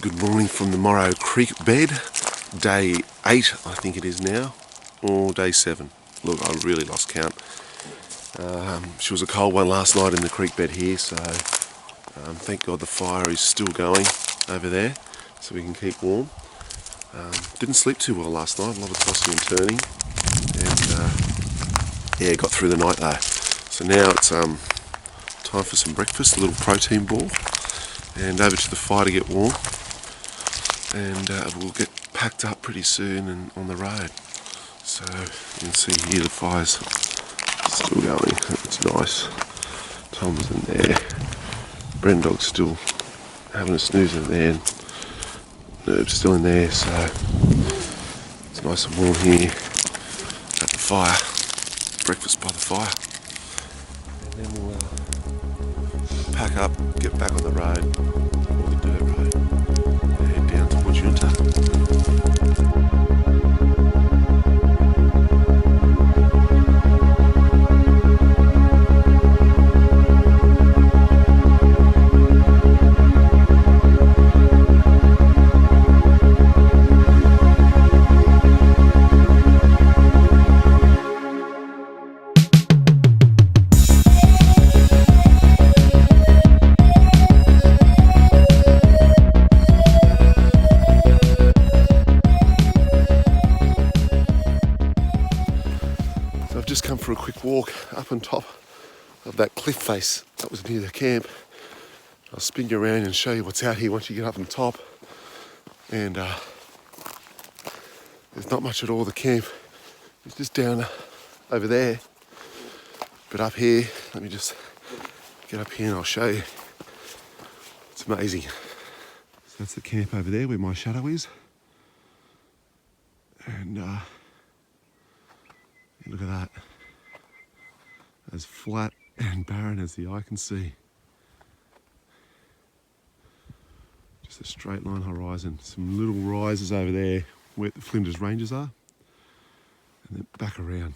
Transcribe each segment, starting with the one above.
Good morning from the Morrow Creek bed. Day 8, I think it is now, or day 7. Look, I really lost count. She was a cold one last night in the creek bed here, so thank God the fire is still going over there, so we can keep warm. Didn't sleep too well last night, a lot of tossing and turning, and yeah, got through the night though. So now it's time for some breakfast, a little protein ball, and over to the fire to get warm, and we'll get packed up pretty soon and on the road. So you can see here the fire's still going, it's nice. Tom's in there, Brendog's still having a snooze in there, and Herb's still in there, so it's nice and warm here at the fire, breakfast by the fire. And then we'll pack up, get back on the road, or the dirt road, and head down towards Yunta. Just come for a quick walk up on top of that cliff face that was near the camp. I'll spin you around and show you what's out here once you get up on top. And there's not much at all. The camp is just down over there, but up here, let me just get up here and I'll show you. It's amazing. So that's the camp over there where my shadow is, and look at that, as flat and barren as the eye can see. Just a straight line horizon. Some little rises over there where the Flinders Ranges are, and then back around.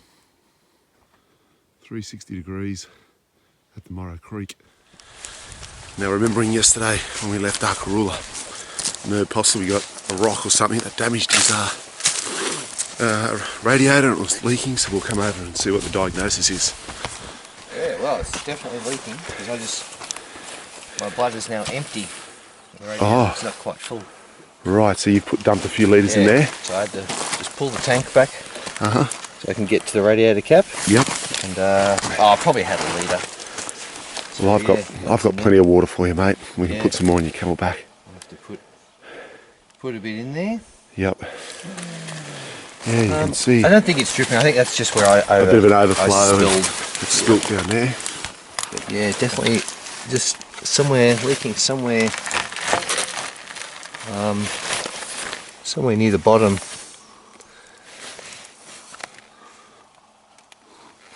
360 degrees at the Morrow Creek. Now, remembering yesterday when we left Arkaroola, Herb possibly got a rock or something that damaged his radiator, and it was leaking, so we'll come over and see what the diagnosis is. Yeah, well, it's definitely leaking because my bladder's now empty. The radiator it's not quite full. Right, so you've dumped a few litres in there. So I had to just pull the tank back so I can get to the radiator cap. Yep. And I probably had a litre. So, well, I've got plenty of water for you, mate. We can put some more on your camelback. I'll have to put a bit in there. Yep. Yeah, you can see. I don't think it's dripping. I think that's just where a bit of an overflow. It's spilt down there. But yeah, definitely just leaking somewhere. Somewhere near the bottom.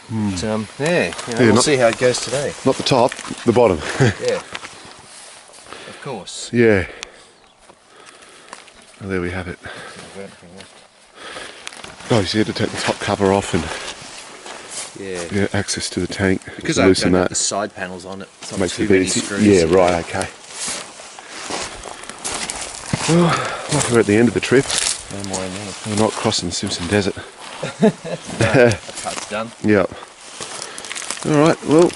But, we'll see how it goes today. Not the top, the bottom. Yeah, of course. Yeah. Well, there we have it. Oh, so you had to take the top cover off and get access to the tank. Because I've got the side panels on it. It's makes it easy. Yeah, right, okay. Well, like we're at the end of the trip. No more in there. We're not crossing the Simpson Desert. That part's done. Yeah. Alright, well,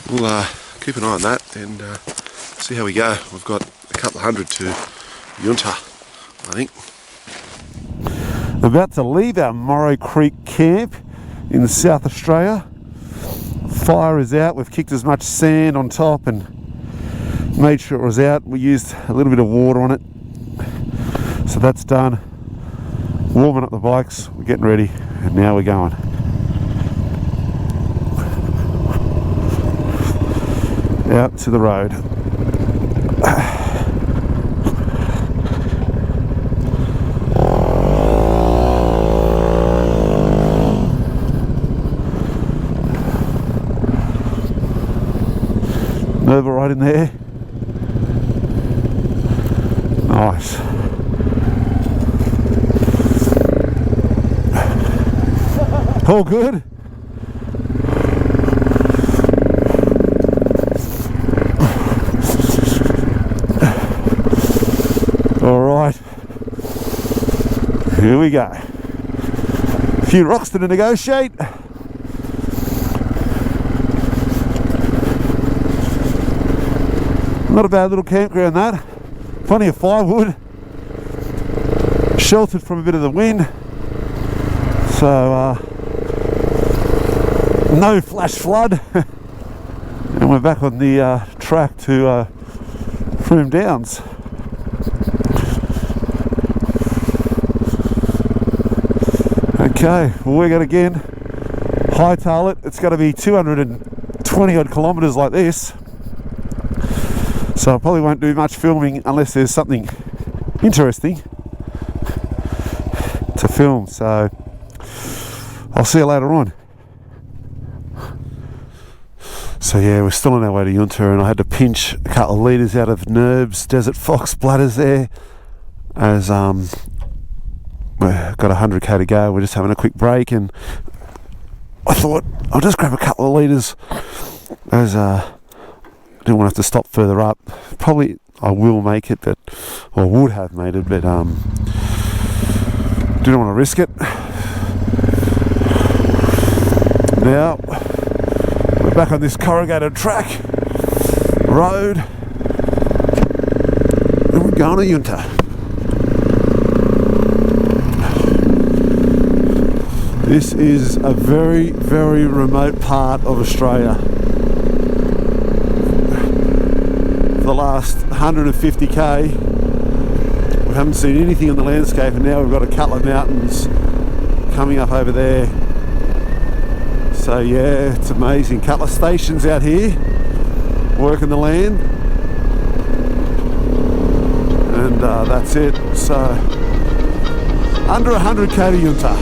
we'll keep an eye on that and see how we go. We've got a couple of hundred to Yunta, I think. About to leave our Morrow Creek camp in South Australia. Fire is out. We've kicked as much sand on top and made sure it was out. We used a little bit of water on it, so that's done. Warming up the bikes, we're getting ready, and now we're going. Out to the road. Herb right in there. Nice. All good. Alright, here we go. A few rocks to negotiate. Not a bad little campground, that. Plenty of firewood. Sheltered from a bit of the wind. So, no flash flood. And we're back on the track to Froome Downs. Okay, well, we're going to again hightail it. It's going to be 220 odd kilometres like this. So I probably won't do much filming unless there's something interesting to film. So I'll see you later on. So yeah, we're still on our way to Yunta, and I had to pinch a couple of litres out of Nerb's Desert Fox bladders there, as we've got 100k to go. We're just having a quick break, and I thought I'll just grab a couple of litres, as I didn't want to have to stop further up. Probably I will make it, but, or would have made it, but didn't want to risk it. Now we're back on this corrugated track road, and we're going to Yunta. This is a very, very remote part of Australia. For the last 150k, we haven't seen anything on the landscape, and now we've got a couple of mountains coming up over there. So yeah, it's amazing. Couple of stations out here working the land, and that's it. So under 100k to Yunta.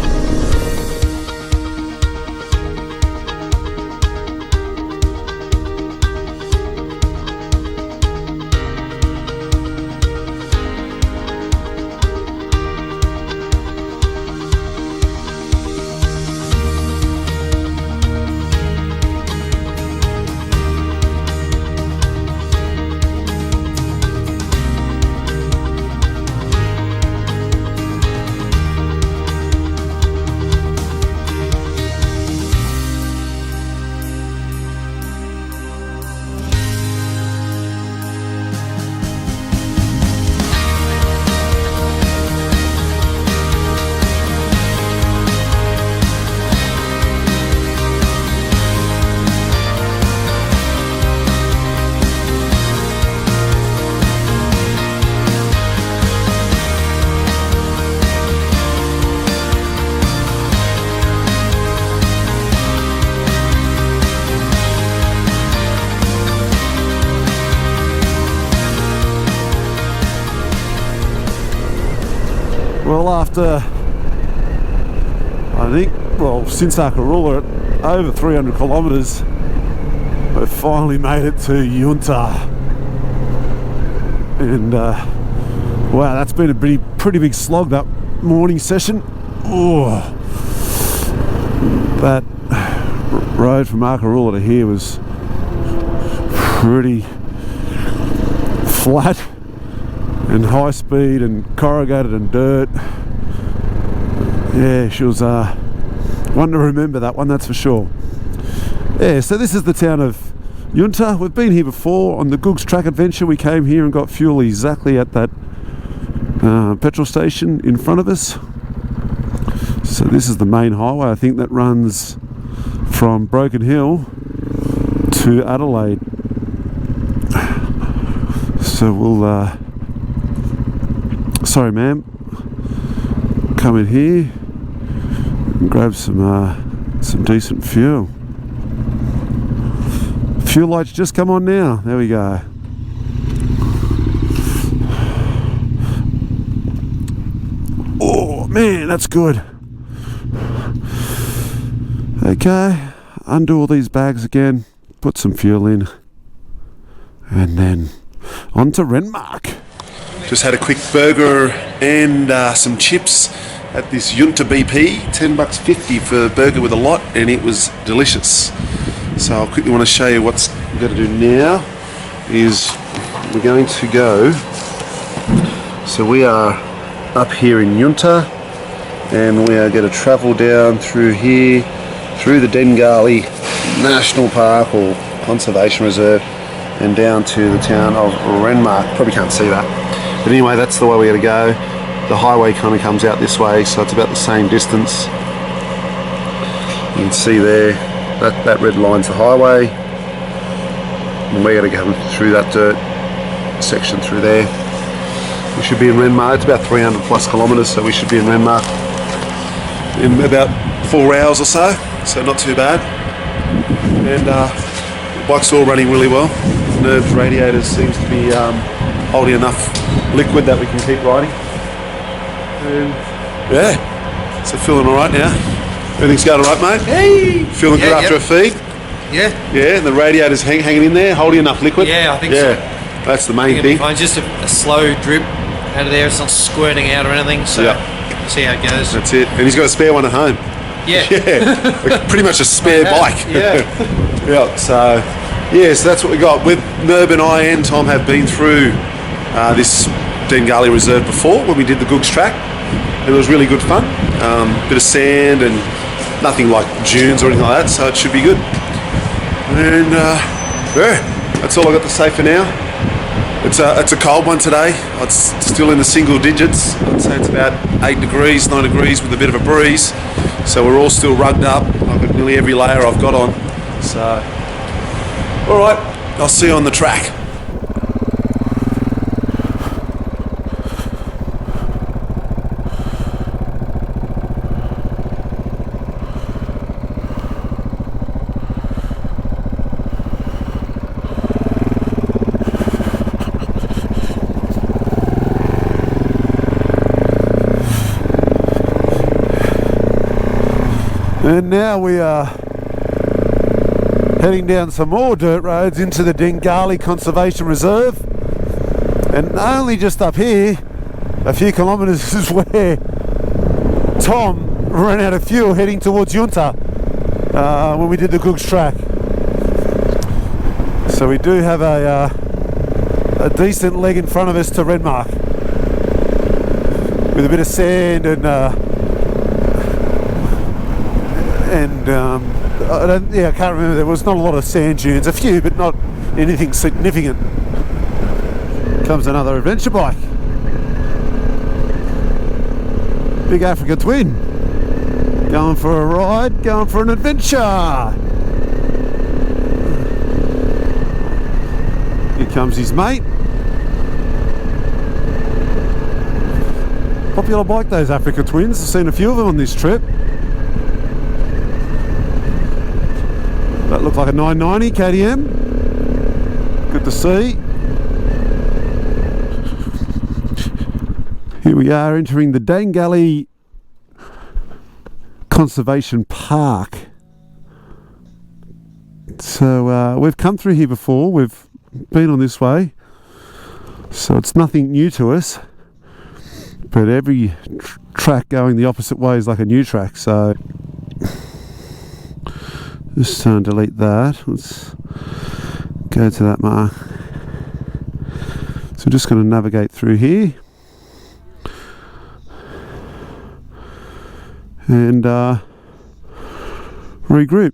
Well, after, I think, well, since Akarula at over 300 kilometres, we've finally made it to Yunta. And wow, that's been a pretty big slog, that morning session. Oh, that road from Akarula to here was pretty flat and high speed and corrugated and dirt. Yeah, she was one to remember, that one, that's for sure. Yeah, so this is the town of Yunta. We've been here before on the Googs Track Adventure. We came here and got fuel exactly at that petrol station in front of us. So this is the main highway, I think, that runs from Broken Hill to Adelaide. So we'll sorry ma'am, come in here and grab some decent fuel. Fuel lights just come on now. There we go. Oh man, that's good. Okay, undo all these bags again, put some fuel in, and then on to Renmark. Just had a quick burger and some chips at this Yunta BP. $10.50 for a burger with a lot, and it was delicious. So I'll quickly want to show you what's we're going to do now. Is we're going to go So we are up here in Yunta, and we are going to travel down through here, through the Danggali National Park or Conservation Reserve, and down to the town of Renmark. Probably can't see that, but anyway, that's the way we're going to go. The highway kind of comes out this way, so it's about the same distance. You can see there, that red line's the highway, and we're going to go through that dirt section through there. We should be in Renmark. It's about 300 plus kilometres, so we should be in Renmark in about 4 hours or so, so not too bad. And the bike's all running really well. Nerve's radiators seems to be holding enough liquid that we can keep riding. And yeah, so feeling all right now. Everything's going all right, mate? Hey! Feeling good after a feed? Yeah. Yeah, and the radiator's hanging in there, holding enough liquid? Yeah, I think so. That's the main thing. Fine. Just a slow drip out of there. It's not squirting out or anything, so see how it goes. That's it. And he's got a spare one at home. Yeah. Yeah, like pretty much a spare bike. Yeah. Yeah, so that's what we got. With Nerb and I and Tom have been through this Danggali Reserve before when we did the Googs track. It was really good fun. Bit of sand and nothing like dunes or anything like that, so it should be good. And that's all I've got to say for now. It's a cold one today. It's still in the single digits. I'd say it's about 8 degrees, 9 degrees with a bit of a breeze. So we're all still rugged up. I've got nearly every layer I've got on. So, all right, I'll see you on the track. And now we are heading down some more dirt roads into the Danggali Conservation Reserve, and only just up here, a few kilometres, is where Tom ran out of fuel heading towards Yunta when we did the Googs track. So we do have a decent leg in front of us to Renmark, with a bit of sand and I can't remember, there was not a lot of sand dunes, a few, but not anything significant. Comes another adventure bike. Big Africa twin. Going for a ride, going for an adventure. Here comes his mate. Popular bike, those Africa twins. I've seen a few of them on this trip. That looked like a 990 KTM. Good to see. Here we are entering the Danggali Conservation Park. So we've come through here before, we've been on this way, so it's nothing new to us, but every track going the opposite way is like a new track. So just delete that. Let's go to that mark. So we're just going to navigate through here and regroup.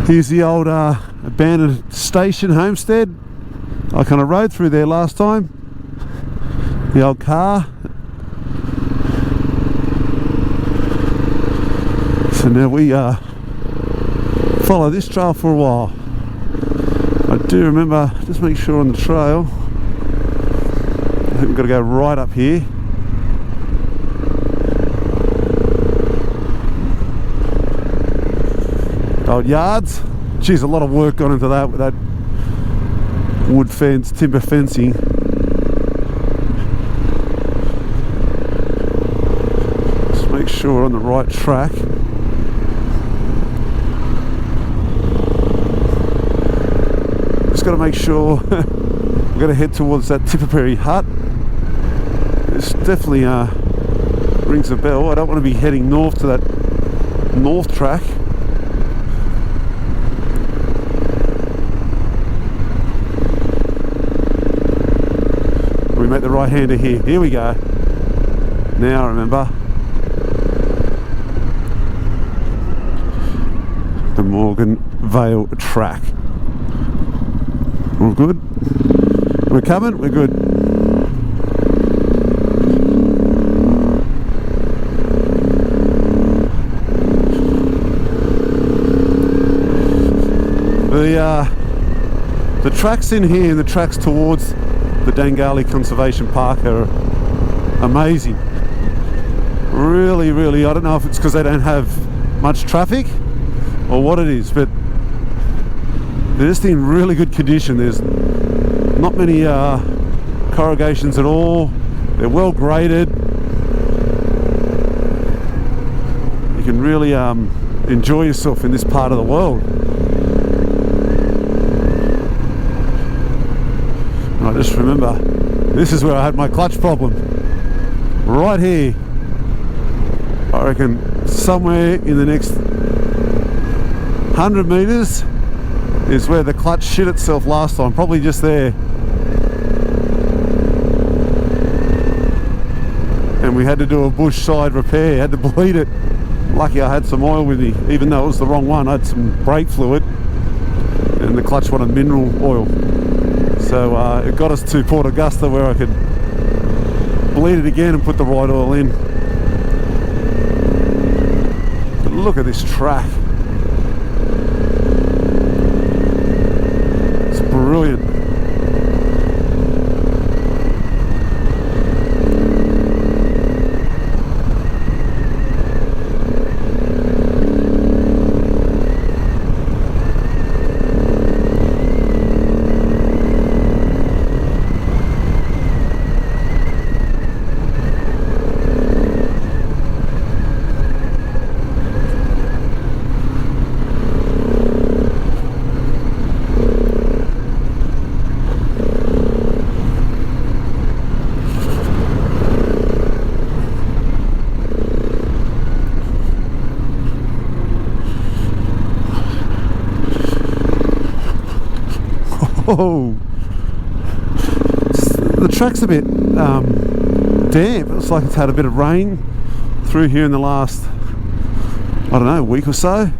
Here's the old abandoned station homestead. I kind of rode through there last time. The old car. So now we follow this trail for a while. I do remember, just make sure on the trail, I think we've got to go right up here. Old yards. Geez, a lot of work gone into that with that wood fence, timber fencing. Just make sure we're on the right track. Just got to make sure we're going to head towards that Tipperary hut. This definitely rings a bell. I don't want to be heading north to that north track. the right-hander here. Here we go. Now I remember. The Morgan Vale track. All good? We're coming? We're good. The tracks in here and the tracks towards the Danggali Conservation Park are amazing. Really, really, I don't know if it's because they don't have much traffic or what it is, but they're just in really good condition. There's not many corrugations at all. They're well graded. You can really enjoy yourself in this part of the world. I just remember, this is where I had my clutch problem. Right here. I reckon somewhere in the next 100 metres is where the clutch shit itself last time. Probably just there. And we had to do a bush side repair. Had to bleed it. Lucky I had some oil with me, even though it was the wrong one. I had some brake fluid and the clutch wanted mineral oil. So it got us to Port Augusta where I could bleed it again and put the right oil in. But look at this track. It's brilliant. Oh, the track's a bit damp. It's like it's had a bit of rain through here in the last, I don't know, week or so.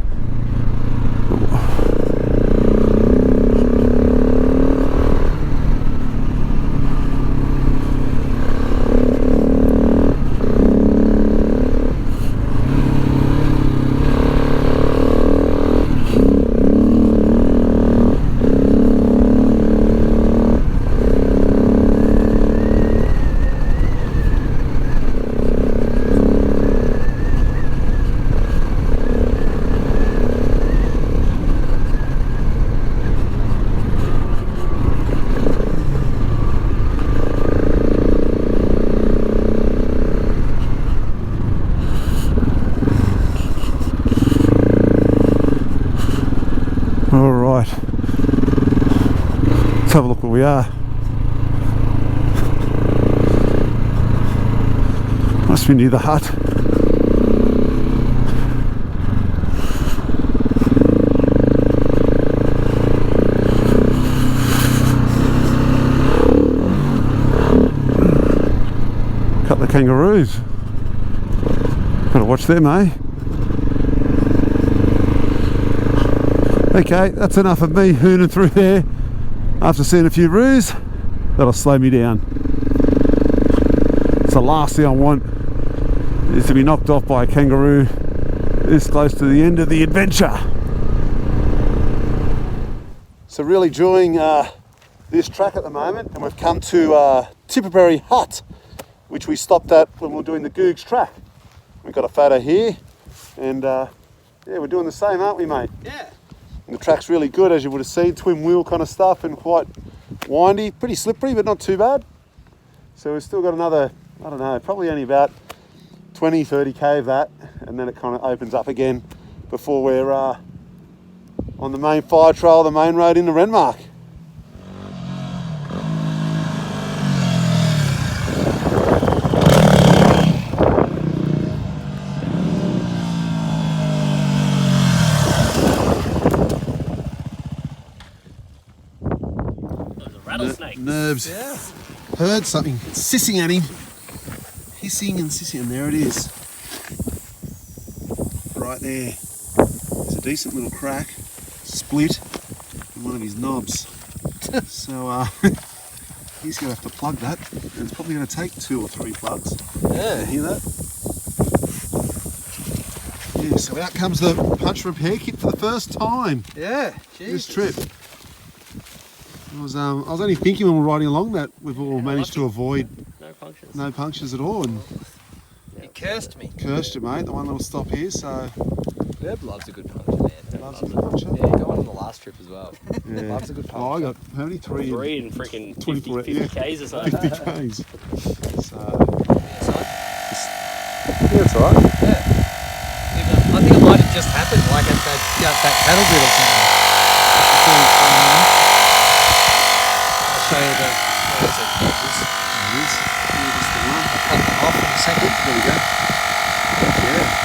Alright, let's have a look where we are. Must be near the hut. Couple of kangaroos. Gotta watch them, eh? Okay, that's enough of me hooning through there. After seeing a few roos, that'll slow me down. It's the last thing I want, is to be knocked off by a kangaroo this close to the end of the adventure. So really enjoying this track at the moment, and we've come to Tipperary Hut, which we stopped at when we were doing the Googs track. We've got a photo here, and yeah, we're doing the same, aren't we, mate? Yeah. And the track's really good, as you would have seen, twin wheel kind of stuff and quite windy, pretty slippery, but not too bad. So we've still got another, I don't know, probably only about 20, 30k of that, and then it kind of opens up again before we're on the main fire trail, the main road into Renmark. Rattlesnake. Nerves. Yeah. heard something sissing at him. Hissing and sissing, and there it is. Right there. There's a decent little crack, split in one of his knobs. So he's going to have to plug that. And it's probably going to take 2 or 3 plugs. Yeah. You hear that? Yeah, so out comes the punch repair kit for the first time Yeah. this trip. I was only thinking when we were riding along that we've all managed to avoid No punctures. no punctures at all, and You cursed me. cursed it, mate. The one little stop here, so Herb loves a good puncture, man. Herb loves a it. good puncture. Yeah, go on the last trip as well. Yeah. Loves a good Oh, I puncture. got how many? 3 3 and freaking 24, 50 yeah. Ks or so. 50 Ks. So Yeah, yeah, it's alright. I think it might have just happened, like at that cattle bit or something. I'll show you the. What is it? It is. Yeah, that's the one. I'll cut that off in a second. There we go. Yeah.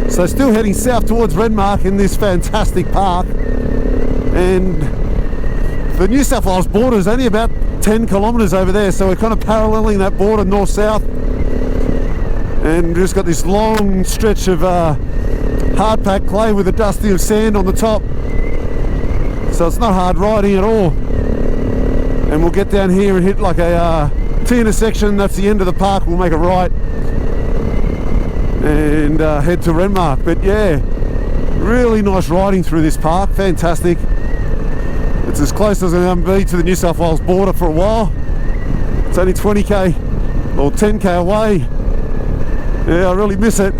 So still heading south towards Renmark in this fantastic park, and the New South Wales border is only about 10 kilometres over there, so we're kind of paralleling that border north-south, and we've just got this long stretch of hard packed clay with a dusting of sand on the top, so it's not hard riding at all. And we'll get down here and hit like a T-intersection. That's the end of the park. We'll make a right and head to Renmark. But yeah, really nice riding through this park, fantastic. It's as close as I'm going to be to the New South Wales border for a while. It's only 20k or 10k away. Yeah, I really miss it.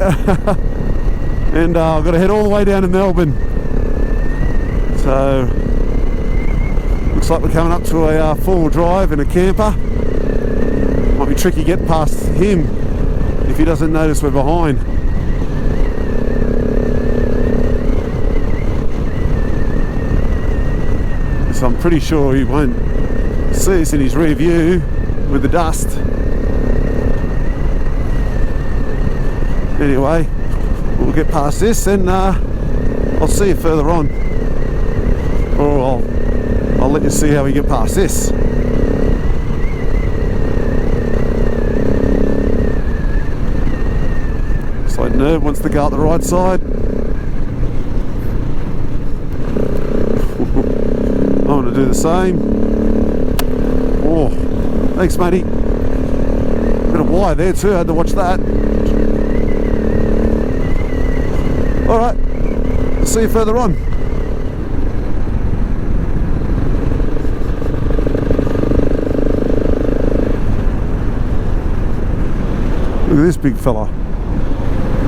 And I've got to head all the way down to Melbourne. So looks like we're coming up to a four-wheel drive and a camper. Might be tricky getting past him if he doesn't notice we're behind. So I'm pretty sure he won't see us in his rear view with the dust. Anyway, we'll get past this and I'll see you further on. Or I'll let you see how we get past this. So Nerd wants to go up the right side. I want to do the same. Oh, thanks matey. Bit of wire there too, I had to watch that. Alright, I'll see you further on. Look at this big fella.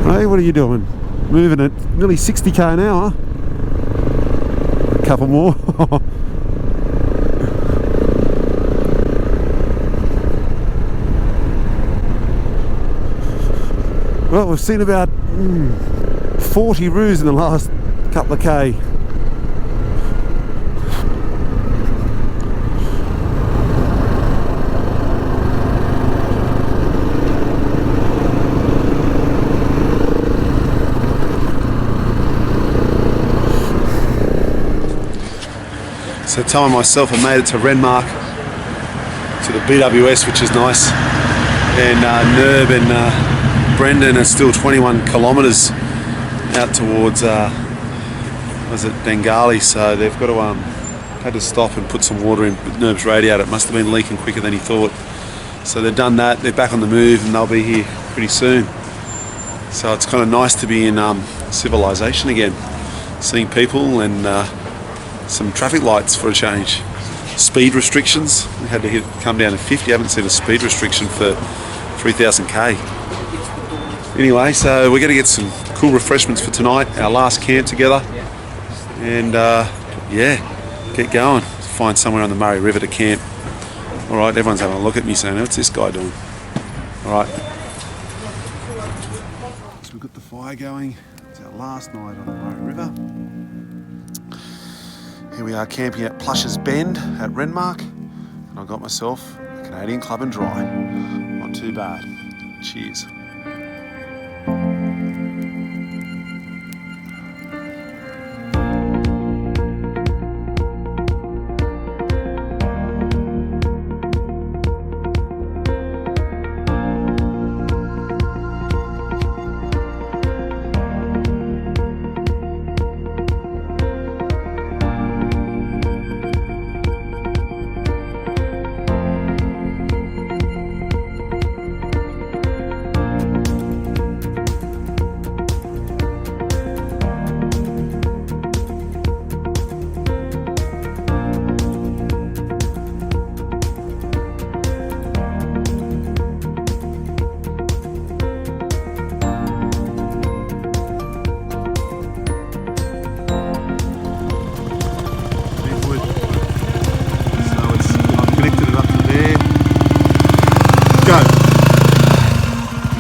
Hey, what are you doing? Moving at nearly 60k an hour. A couple more. Well, we've seen about 40 roos in the last couple of K. So Tom and myself have made it to Renmark, to the BWS, which is nice, and Nerb and Brendan are still 21 kilometres out towards was it Danggali, so they've got to had to stop and put some water in with Nerb's radiator. It must have been leaking quicker than he thought, so they've done that. They're back on the move and they'll be here pretty soon. So it's kind of nice to be in civilization again, seeing people and some traffic lights for a change. Speed restrictions, we had to come down to 50. I haven't seen a speed restriction for 3,000k. Anyway, so we're going to get some cool refreshments for tonight, our last camp together, and yeah, get going, find somewhere on the Murray River to camp. Alright, everyone's having a look at me saying, what's this guy doing? Alright. So we've got the fire going. It's our last night on the Murray River. Here we are camping at Plushes Bend at Renmark, and I got myself a Canadian Club and Dry. Not too bad. Cheers.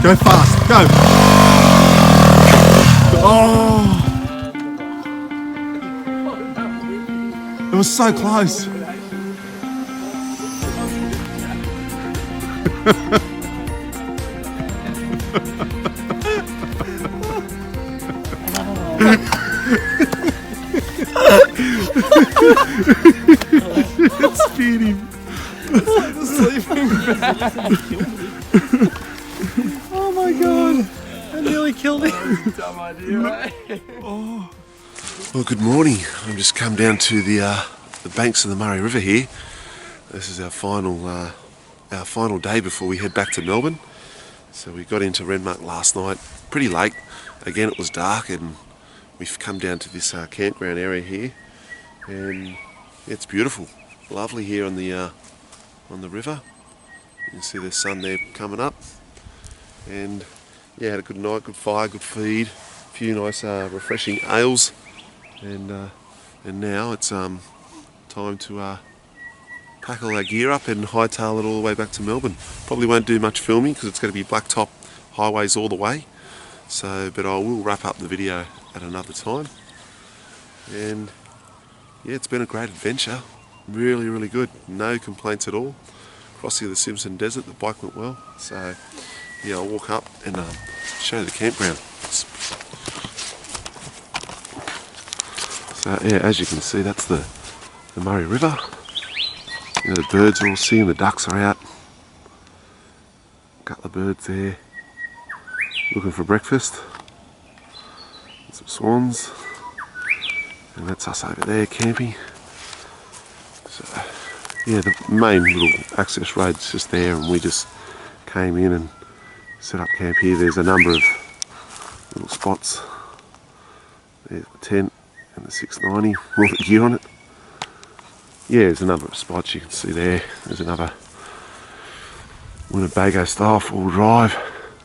Go fast, go! Oh! It was so close. It's speeding. It's like the sleeping bag. Oh my god, I nearly killed him. Dumb idea, right? Oh. Well, good morning. I've just come down to the banks of the Murray River here. This is our final day before we head back to Melbourne. So we got into Renmark last night, pretty late. Again, it was dark, and we've come down to this campground area here, and it's beautiful, lovely here on the river. You can see the sun there coming up. And yeah, had a good night, good fire, good feed, a few nice refreshing ales, and now it's time to pack all our gear up and hightail it all the way back to Melbourne. Probably won't do much filming because it's going to be blacktop highways all the way. So, but I will wrap up the video at another time. And yeah, it's been a great adventure. Really, really good. No complaints at all. Crossing the Simpson Desert, the bike went well. So yeah, I'll walk up and show you the campground. So yeah, as you can see, that's the the Murray River. You know, the birds are all singing, the ducks are out. A couple of birds there looking for breakfast. Some swans. And that's us over there camping. So, yeah, the main little access road's just there, and we just came in and set up camp here. There's a number of little spots. There's the tent and the 690, all the gear on it. Yeah, there's a number of spots you can see there. There's another Winnebago style 4-wheel drive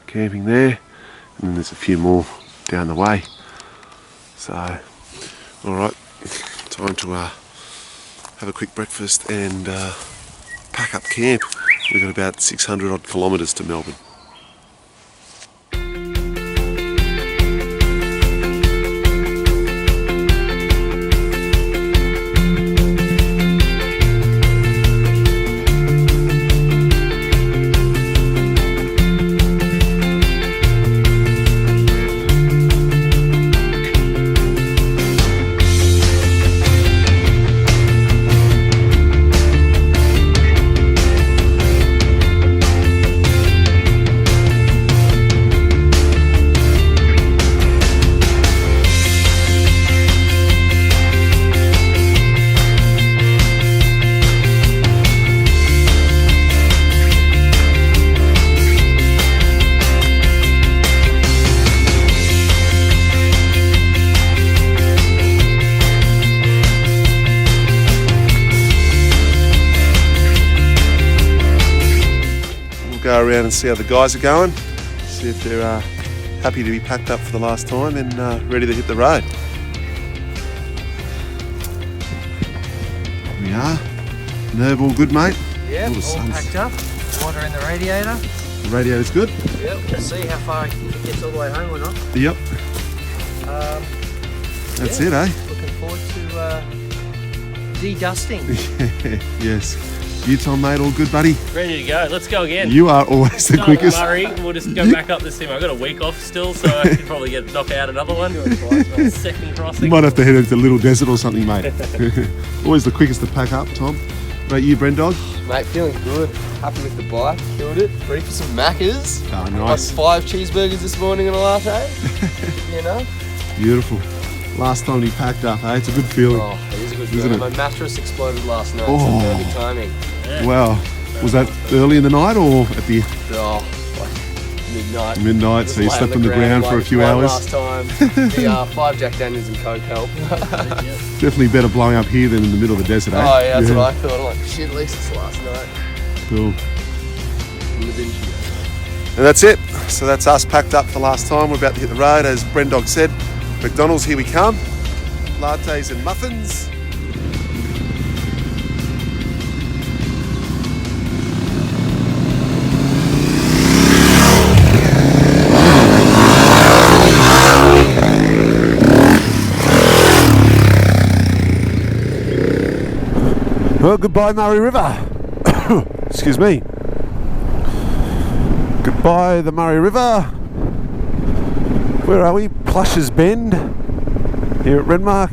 camping there, and then there's a few more down the way. So, alright, time to have a quick breakfast and pack up camp. We've got about 600 odd kilometres to Melbourne. Go around and see how the guys are going, see if they're happy to be packed up for the last time and ready to hit the road. Here we are. Nerve all good, mate? Yeah, all packed up. Water in the radiator. The radio's good? Yep, we'll see how far it gets all the way home or not. Yep. That's it, eh? Looking forward to de-dusting. Yes. You, Tom, mate, all good, buddy? Ready to go. Let's go again. You are always the quickest. Murray, we'll just go back up this time. I've got a week off still, so I could probably knock out another one. Second crossing. You might have to head into Little Desert or something, mate. Always the quickest to pack up, Tom. Mate, you, Brendog? Mate, feeling good. Happy with the bike. Killed it. Ready for some Maccas. Oh, nice. Like 5 cheeseburgers this morning and a latte. You know? Beautiful. Last time he packed up, eh? It's a good feeling. Oh, it is a good Isn't feeling. it? My mattress exploded last night, Oh. so perfect timing. Wow. Was that early in the night or at the Oh, like midnight. midnight? Just So you lay slept on on the ground for a like few one hours? Last time. The 5 Jack Daniels and Coke help. Definitely better blowing up here than in the middle of the desert, eh? Oh yeah, that's what I thought. I'm like, shit, at least it's last night. Cool. Living. And that's it. So that's us packed up for last time. We're about to hit the road, as Brendog said. McDonald's, here we come. Lattes and muffins. Well, goodbye Murray River. Excuse me. Goodbye the Murray River. Where are we? Plushes Bend here at Renmark.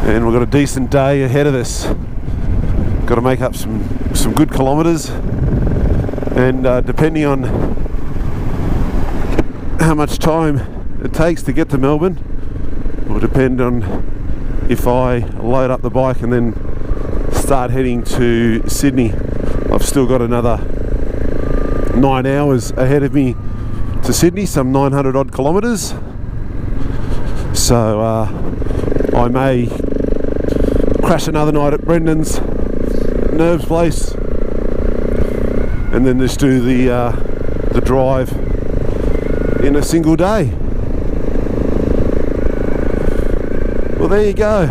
And we've got a decent day ahead of us. Got to make up some good kilometres. And depending on how much time it takes to get to Melbourne will depend on if I load up the bike and then start heading to Sydney. I've still got another 9 hours ahead of me to Sydney, some 900 odd kilometres. So I may crash another night at Brendan's Nerves place and then just do the drive in a single day. Well, there you go.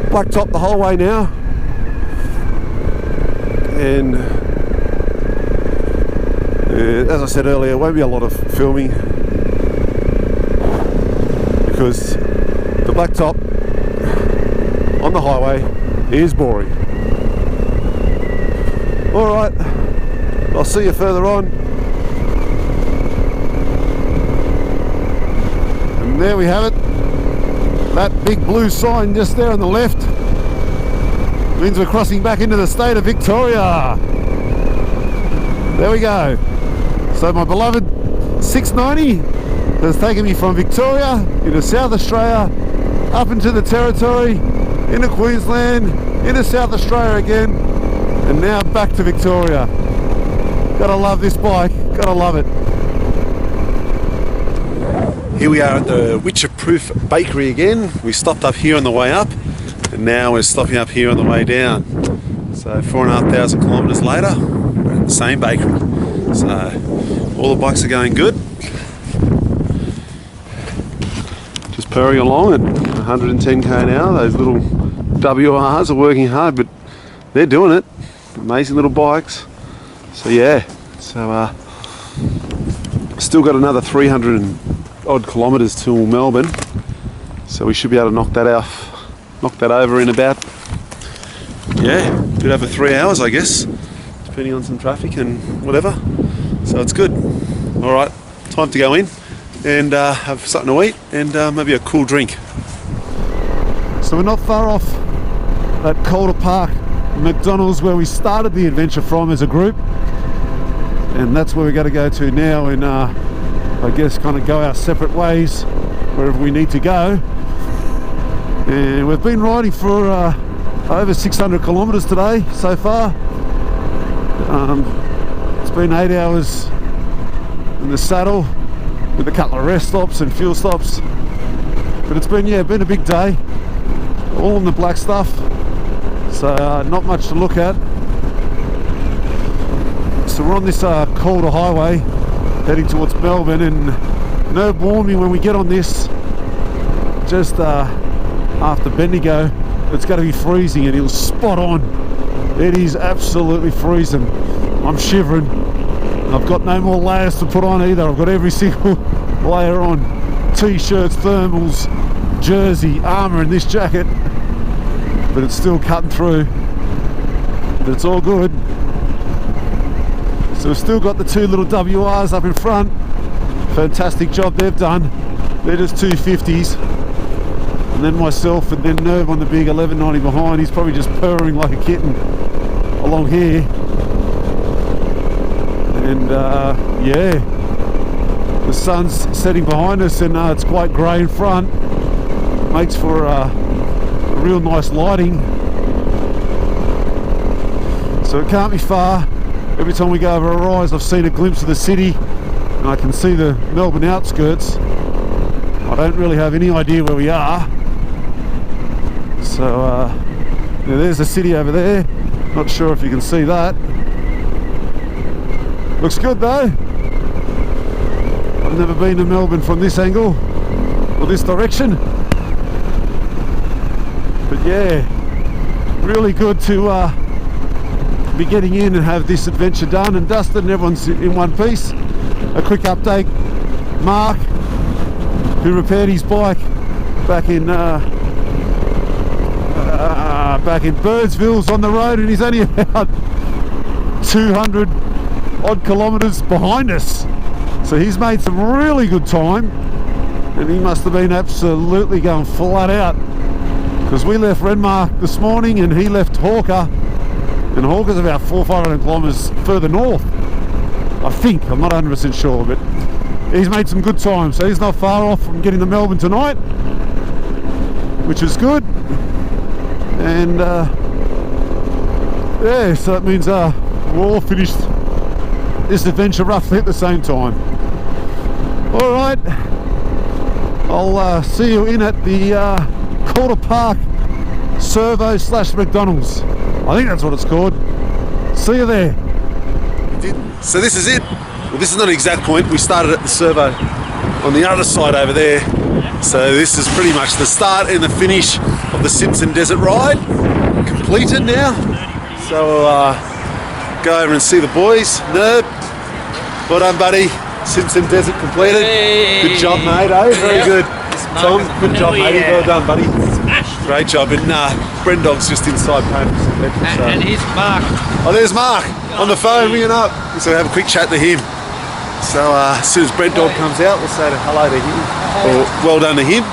Blacktop the whole way now. And as I said earlier, it won't be a lot of filming because the blacktop on the highway is boring. Alright, I'll see you further on. And there we have it. That big blue sign just there on the left means we're crossing back into the state of Victoria. There we go. So my beloved 690 has taken me from Victoria into South Australia, up into the Territory, into Queensland, into South Australia again, and now back to Victoria. Gotta love this bike, gotta love it. Here we are at the Witcher Proof Bakery again. We stopped up here on the way up, and now we're stopping up here on the way down. So 4,500 kilometres later, we're at the same bakery. So all the bikes are going good. Just purring along at 110k an hour. Those little WRs are working hard, but they're doing it. Amazing little bikes. So yeah, so still got another 300 and odd kilometres till Melbourne. So we should be able to knock that over in about, yeah, a bit over 3 hours, I guess, depending on some traffic and whatever. So it's good. All right, time to go in and have something to eat and maybe a cool drink. So we're not far off that Calder Park McDonald's where we started the adventure from as a group, and that's where we're going to go to now and I guess kind of go our separate ways wherever we need to go. And we've been riding for over 600 kilometres today so far. It's been 8 hours in the saddle with a couple of rest stops and fuel stops, but it's been, yeah, been a big day, all in the black stuff, so not much to look at. So we're on this Calder Highway heading towards Melbourne, and Nerve warned me when we get on this just after Bendigo it's going to be freezing, and he was spot on. It is absolutely freezing. I'm shivering. I've got no more layers to put on either. I've got every single layer on. T-shirts, thermals, jersey, armour in this jacket, but it's still cutting through, but it's all good. So we've still got the two little WRs up in front. Fantastic job they've done. They're just 250s, and then myself and then Nerve on the big 1190 behind. He's probably just purring like a kitten along here. And yeah, the sun's setting behind us, and it's quite grey in front. Makes for a real nice lighting. So it can't be far. Every time we go over a rise, I've seen a glimpse of the city, and I can see the Melbourne outskirts. I don't really have any idea where we are. So yeah, there's the city over there. Not sure if you can see that. Looks good though. I've never been to Melbourne from this angle or this direction, but yeah, really good to be getting in and have this adventure done and dusted, and everyone's in one piece. A quick update: Mark, who repaired his bike back in Birdsville's on the road, and he's only about 200 odd kilometres behind us. So he's made some really good time, and he must have been absolutely going flat out, because we left Renmark this morning and he left Hawker, and Hawker's about 400 or 500 kilometres further north, I think. I'm not 100% sure, but he's made some good time, so he's not far off from getting to Melbourne tonight, which is good. And yeah, so that means we're all finished this adventure roughly at the same time. All right, I'll see you in at the Calder Park Servo / McDonald's. I think that's what it's called. See you there. So this is it. Well, this is not an exact point. We started at the servo on the other side over there. So this is pretty much the start and the finish of the Simpson Desert ride. Completed now. So we'll go over and see the boys. Nerve, well done buddy. Simpson Desert completed. Hey. Good job mate, eh? Very good. Tom, good job matey. Well done buddy. Great job. And Brendog's just inside paying for some petrol. So. And here's Mark. Oh, there's Mark on the phone ringing up. So we'll have a quick chat to him. So as soon as Brendog comes out, we'll say hello to him, or well done to him.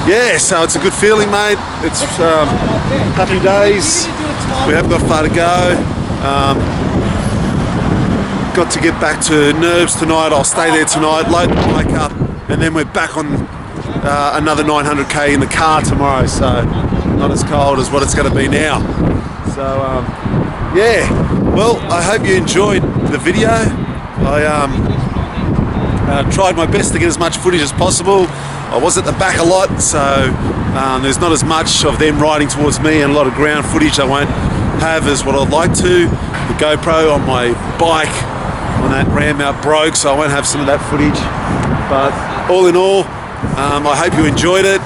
yeah, so it's a good feeling, mate. It's happy days. We haven't got far to go. Got to get back to Nerves tonight. I'll stay there tonight, load the bike up, and then we're back on another 900k in the car tomorrow. So not as cold as what it's going to be now. So yeah, well, I hope you enjoyed the video. I tried my best to get as much footage as possible. I was at the back a lot, so there's not as much of them riding towards me, and a lot of ground footage I won't have as what I'd like to. The GoPro on my bike on that ram out broke, so I won't have some of that footage. But all in all, I hope you enjoyed it,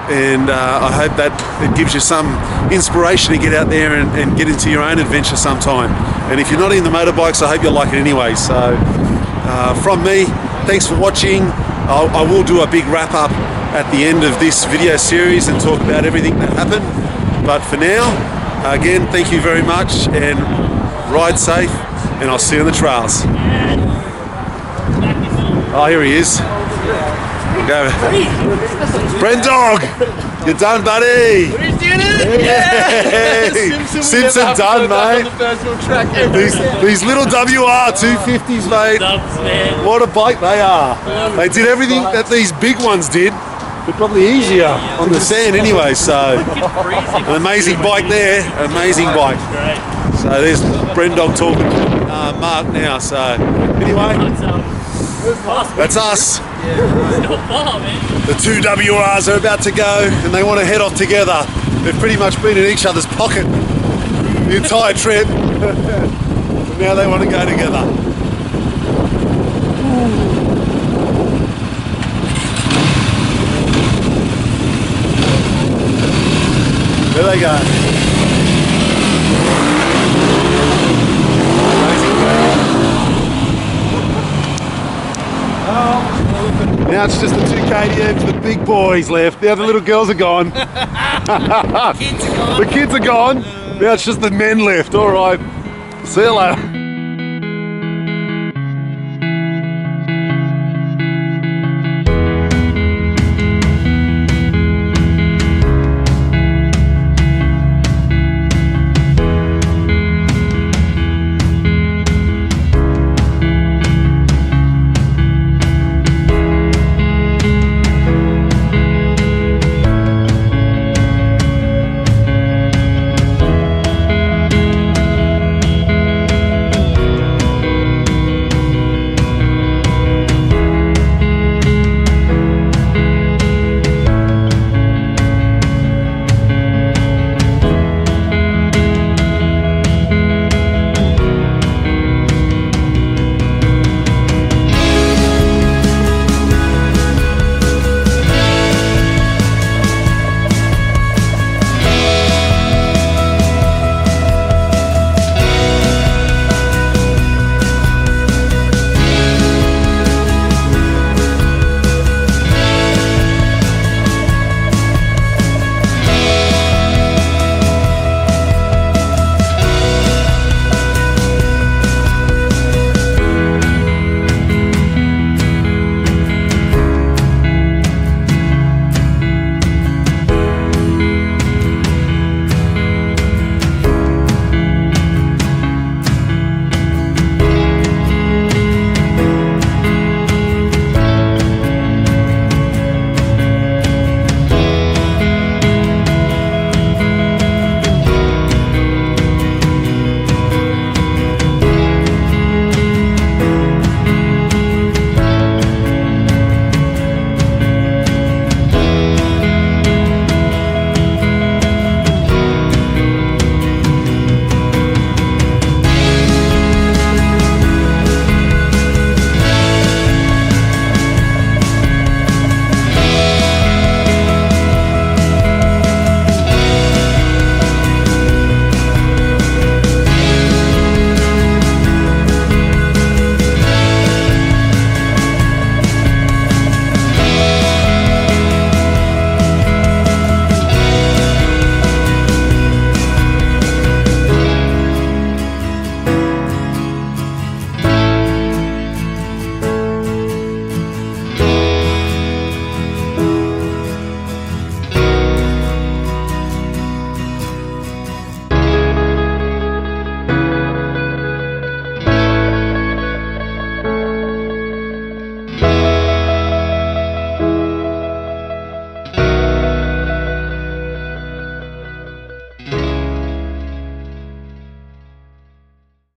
and I hope that it gives you some inspiration to get out there and get into your own adventure sometime. And if you're not into motorbikes, I hope you'll like it anyway. So from me, thanks for watching. I will do a big wrap up at the end of this video series and talk about everything that happened. But for now, again, thank you very much, and ride safe, and I'll see you on the trails. Oh, here he is. Go. Brent Dog, you're done, buddy. He's doing it! Hey. Simpson done, mate. These little WR 250s, mate. What a bike they are. They did everything that these big ones did, but probably easier on the sand anyway. So an amazing bike there, amazing bike. So there's Brent Dog talking to Mark now. So anyway, that's us. The two WRs are about to go, and they want to head off together. They've pretty much been in each other's pocket the entire trip. But now they want to go together. There they go. Now it's just the two KTMs, the big boys left. Now the little girls are gone. The kids are gone. Now it's just the men left. All right. See you later.